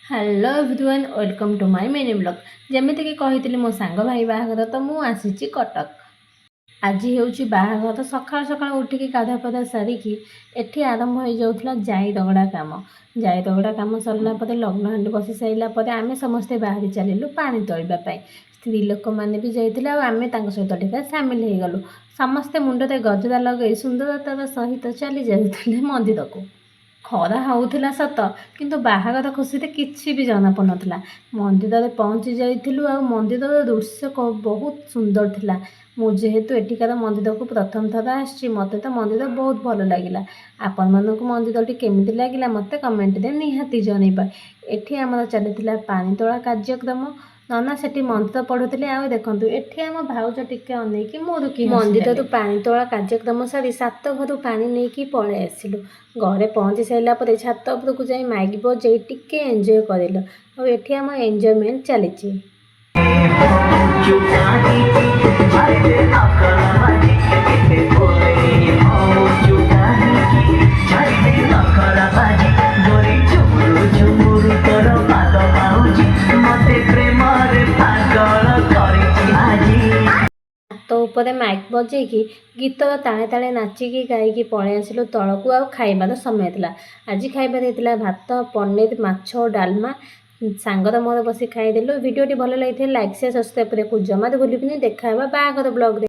Hello everyone welcome to my mini blog. जमीती कि कही मो सांग भाई बाहागर तो मुझे कटक। आज हूँ बाहागर सकाल सकाल उठिकी गाधा पाधा सारिकी एठी आरंभ हो जाऊला जाई दगड़ा काम। जाई दगड़ा काम सरला लग्न हांडी बसी सारापर आम समस्ते बाहरी चलू पानी तोड़ापी। स्त्री लोक मैंने भी जाते आम सहित टिका सामिल हो गलु। समस्ते मुंडे गजरा लगे सुंदरतार सहित चली जाते मंदिर को। खरा होउथिला सत किंतु बाहागर खुशी किसी भी जना पड़ुनथला। मंदिर में पहुँची जाइलु आ मंदिर दृश्य बहुत सुंदर थिला। मु जेहेतु एଠିकार मंदिर को प्रथम थर आसी मत तो मंदिर बहुत भल लगे। आपण मानक मंदिर केमिति लगे मत कमेंट दे निहाती जनइबा। एठी आमर चली पानी तोड़ा कार्यक्रम। नना से मंत्र पढ़ुले आ देखु एठी आम भाउज टिके अनेक मुरुकी मंदिर पानी तोड़ा कार्यक्रम सारी सात घर पानी नहीं पलि आसिलु। घरे पहुँची सारापर छात उपरक जाई माइक बजे टिके एंजॉय करेल और एठी आम एंजॉयमेंट चली। तो ऊपर माइक बजेकी गीत ताले ताले नाचिकी गायकी पलि आसिलु तलकू। आ खाइबार समय था। आज खाइबार होता भात पनीर माछ डालमा सांगर मोर बस खाईदेलु। वीडियोटी भल लगी लाइक शेयर सब्सक्राइब करने को जमा भूलि देखा बाहागर ब्लॉग।